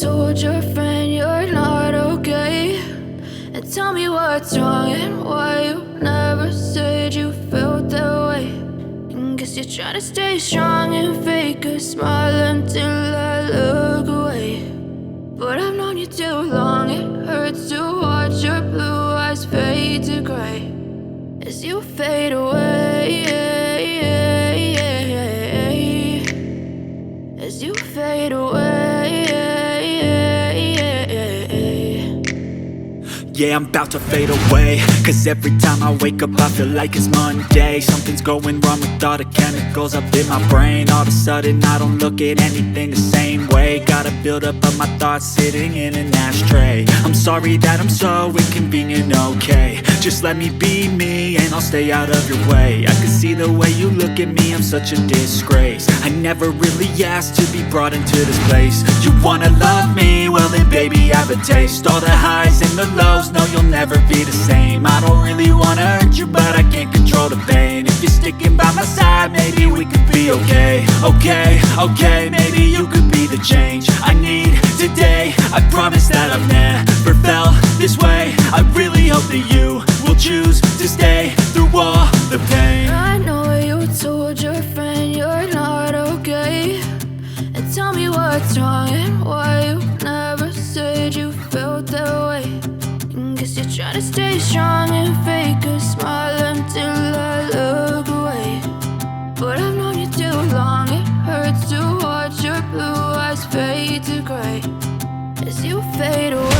told your friend you're not okay, and tell me what's wrong and why you never said you felt that way. And guess you're trying to stay strong and fake a smile until I look away. But I've known you too long, it hurts to watch your blue eyes fade to gray as you fade away, as you fade away. Yeah, I'm about to fade away, cause every time I wake up I feel like it's Monday. Something's going wrong with all the chemicals up in my brain. All of a sudden I don't look at anything the same way. Gotta build up of my thoughts sitting in an ashtray. I'm sorry that I'm so inconvenient, okay. Just let me be me and I'll stay out of your way. I can see the way you look at me, I'm such a disgrace. I never really asked to be brought into this place. You wanna love me? Well then baby I have a taste. All the highs and the lows, no you'll never be the same. I don't really wanna hurt you but I can't control the pain. If you're sticking by my side maybe we could be okay. Okay, maybe you could be the change I need today. I promise that I've never felt this way. I really hope that you will choose to stay through all the pain. I know you told your friend you're not okay, and tell me what's wrong and why you never said you felt that way. And guess you're trying to stay strong and fake a smile until I look away. But I've known you too long, it hurts to watch your blue eyes fade to gray as you fade away.